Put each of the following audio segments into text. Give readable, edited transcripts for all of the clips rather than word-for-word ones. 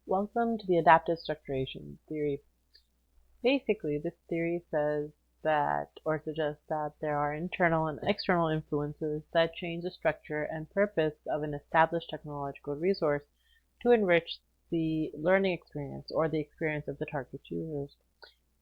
Welcome to the adaptive structuration theory. Basically, this theory says that, or suggests that, there are internal and external influences that change the structure and purpose of an established technological resource to enrich the learning experience or the experience of the target users.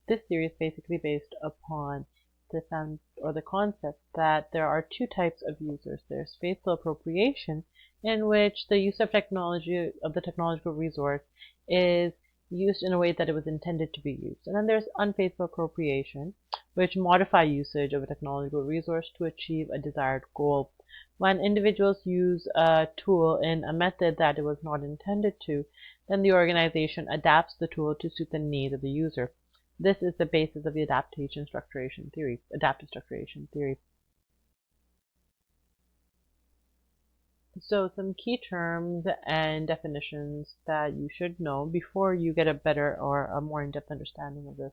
This theory is basically based upon the concept that there are two types of users. There's faithful appropriation, in which the use of technology of the technological resource is used in a way that it was intended to be used. And then there's unfaithful appropriation, which modify usage of a technological resource to achieve a desired goal. When individuals use a tool in a method that it was not intended to, then the organization adapts the tool to suit the needs of the user. This is the basis of the adaptive structuration theory. So some key terms and definitions that you should know before you get a better or a more in-depth understanding of this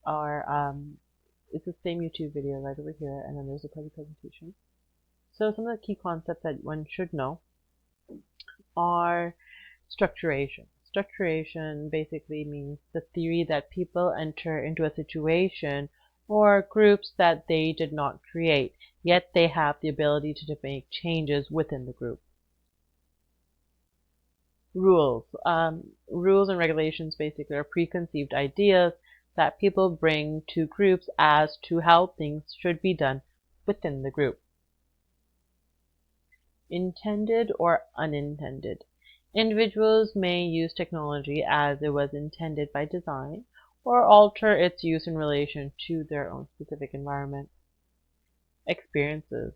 are, it's the same YouTube video right over here, and then there's a presentation. So some of the key concepts that one should know are structuration. Structuration basically means the theory that people enter into a situation or groups that they did not create, yet they have the ability to make changes within the group. Rules. Rules and regulations basically are preconceived ideas that people bring to groups as to how things should be done within the group. Intended or unintended. Individuals may use technology as it was intended by design, or alter its use in relation to their own specific environment. Experiences.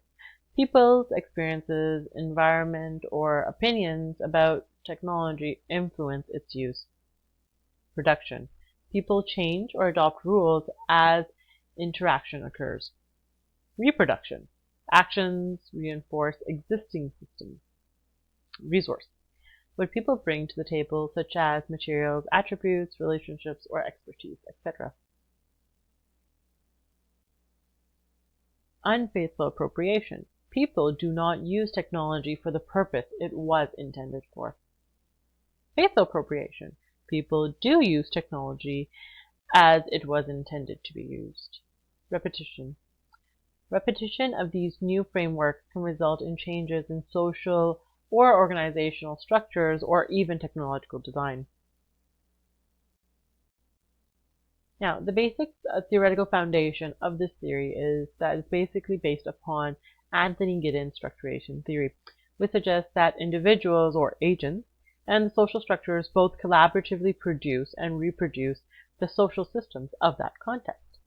People's experiences, environment, or opinions about technology influence its use. Production. People change or adopt rules as interaction occurs. Reproduction. Actions reinforce existing systems. Resource. What people bring to the table, such as materials, attributes, relationships, or expertise, etc. Unfaithful appropriation. People do not use technology for the purpose it was intended for. Faithful appropriation. People do use technology as it was intended to be used. Repetition. Repetition of these new frameworks can result in changes in social or organizational structures or even technological design. Now, the basic theoretical foundation of this theory is that it's basically based upon Anthony Giddens' structuration theory, which suggests that individuals or agents and the social structures both collaboratively produce and reproduce the social systems of that context.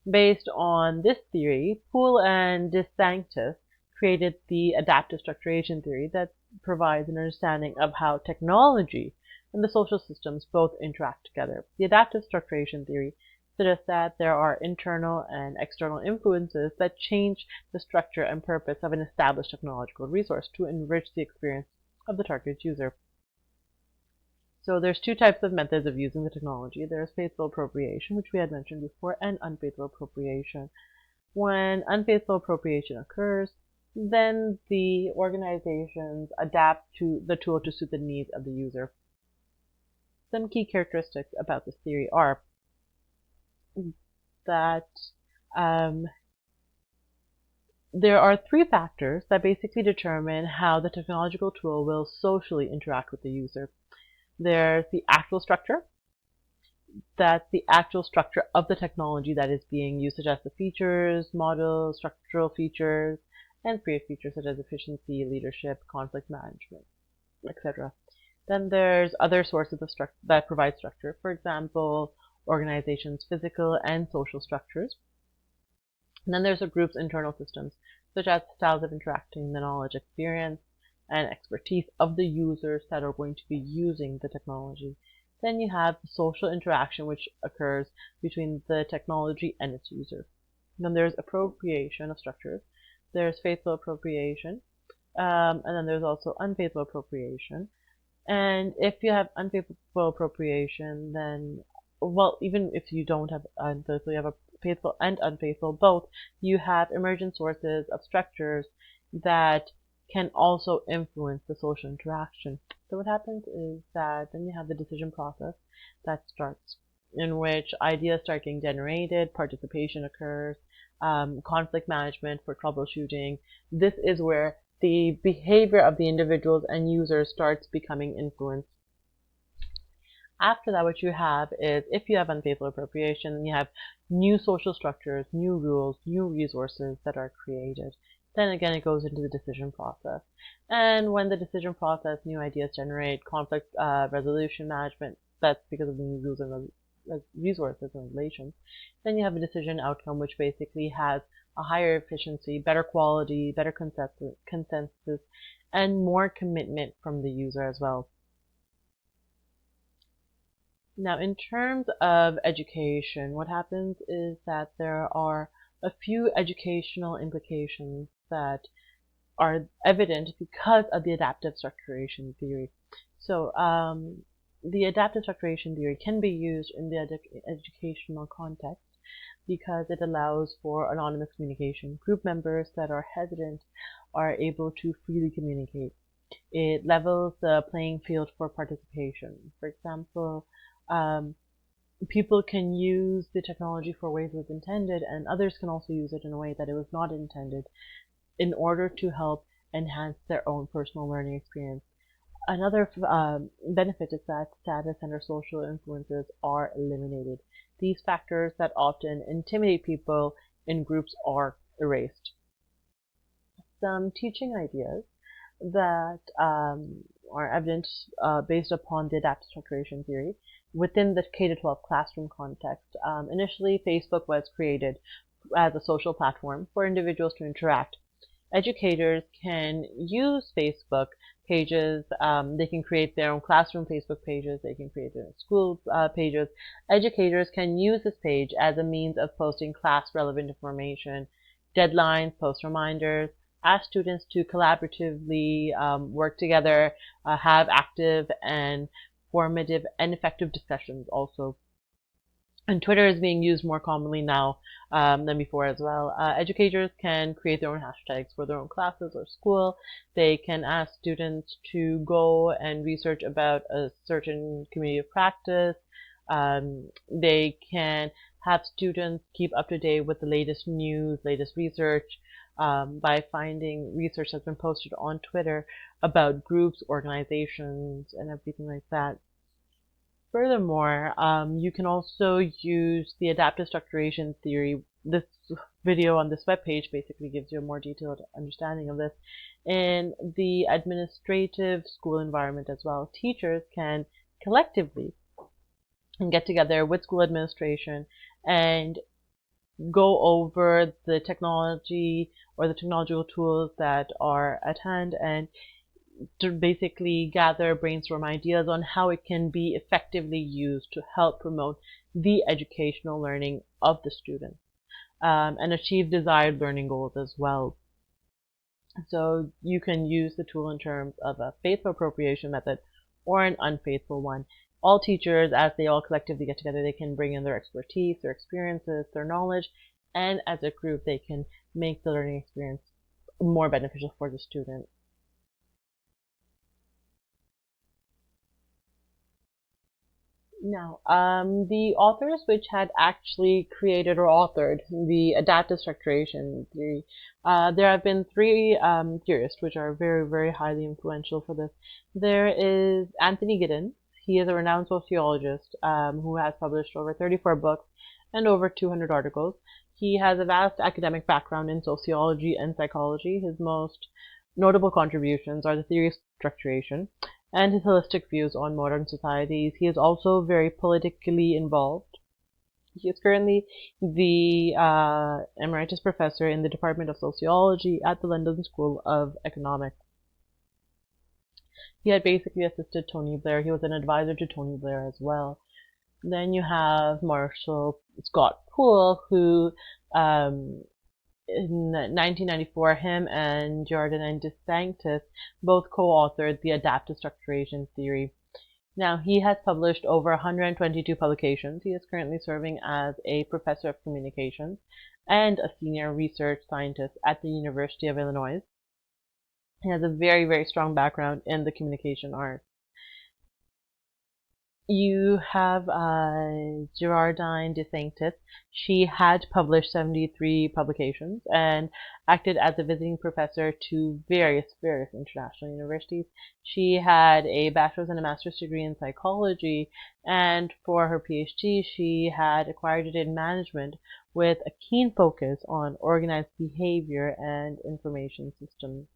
Based on this theory, Poole and De Sanctis created the adaptive structuration theory that provides an understanding of how technology and the social systems both interact together. The adaptive structuration theory suggests that there are internal and external influences that change the structure and purpose of an established technological resource to enrich the experience of the target user. So there's two types of methods of using the technology. There's faithful appropriation, which we had mentioned before, and unfaithful appropriation. When unfaithful appropriation occurs, then the organizations adapt to the tool to suit the needs of the user. Some key characteristics about this theory are that there are three factors that basically determine how the technological tool will socially interact with the user. There's the actual structure. That's the actual structure of the technology that is being used, such as the features, models, structural features, and creative features such as efficiency, leadership, conflict management, etc. Then there's other sources of that provide structure. For example, organizations' physical and social structures. And then there's a group's internal systems, such as styles of interacting, the knowledge, experience, and expertise of the users that are going to be using the technology. Then you have the social interaction, which occurs between the technology and its user. Then there's appropriation of structures. There's faithful appropriation, and then there's also unfaithful appropriation. And if you have unfaithful appropriation, then, well, even if you don't have unfaithful, you have a faithful and unfaithful both, you have emergent sources of structures that can also influence the social interaction. So what happens is that then you have the decision process that starts, in which ideas start getting generated, participation occurs, conflict management for troubleshooting. This is where the behavior of the individuals and users starts becoming influenced. After that, what you have is, if you have unfaithful appropriation, then you have new social structures, new rules, new resources that are created. Then again, it goes into the decision process. And when the decision process, new ideas generate, conflict resolution management, that's because of the new rules and resources and relations. Then you have a decision outcome, which basically has a higher efficiency, better quality, better consensus, and more commitment from the user as well. Now, in terms of education, what happens is that there are a few educational implications that are evident because of the adaptive structuration theory. So, the adaptive structuration theory can be used in the educational context because it allows for anonymous communication. Group members that are hesitant are able to freely communicate. It levels the playing field for participation. For example, people can use the technology for ways it was intended, and others can also use it in a way that it was not intended in order to help enhance their own personal learning experience. Another benefit is that status and our social influences are eliminated. These factors that often intimidate people in groups are erased. Some teaching ideas that are evident based upon the adaptive structuration theory within the K-12 classroom context. Initially, Facebook was created as a social platform for individuals to interact. Educators can use Facebook pages. They can create their own classroom Facebook pages. They can create their own school pages. Educators can use this page as a means of posting class-relevant information, deadlines, post reminders, ask students to collaboratively work together, have active and formative and effective discussions also. And Twitter is being used more commonly now than before as well. Educators can create their own hashtags for their own classes or school. They can ask students to go and research about a certain community of practice. They can have students keep up to date with the latest news, latest research, by finding research that's been posted on Twitter about groups, organizations, and everything like that. Furthermore, you can also use the adaptive structuration theory. This video on this webpage basically gives you a more detailed understanding of this in the administrative school environment as well. Teachers can collectively get together with school administration and go over the technology or the technological tools that are at hand and to basically gather, brainstorm ideas on how it can be effectively used to help promote the educational learning of the students and achieve desired learning goals as well. So you can use the tool in terms of a faithful appropriation method or an unfaithful one. All teachers, as they all collectively get together, they can bring in their expertise, their experiences, their knowledge, and as a group, they can make the learning experience more beneficial for the student. Now, the authors which had actually created or authored the adaptive structuration theory, there have been three theorists which are very, very highly influential for this. There is Anthony Giddens. He is a renowned sociologist who has published over 34 books and over 200 articles. He has a vast academic background in sociology and psychology. His most notable contributions are the theory of structuration and his holistic views on modern societies. He is also very politically involved. He is currently the emeritus professor in the Department of Sociology at the London School of Economics. He had basically assisted Tony Blair. He was an advisor to Tony Blair as well. Then you have Marshall Scott Poole, who in 1994, him and Jordan and DeSantis both co-authored the adaptive structuration theory. Now, he has published over 122 publications. He is currently serving as a professor of communications and a senior research scientist at the University of Illinois. He has a very, very strong background in the communication arts. You have Girardine de Sanctis. She had published 73 publications and acted as a visiting professor to various international universities. She had a bachelor's and a master's degree in psychology, and for her PhD, she had acquired it in management with a keen focus on organized behavior and information systems.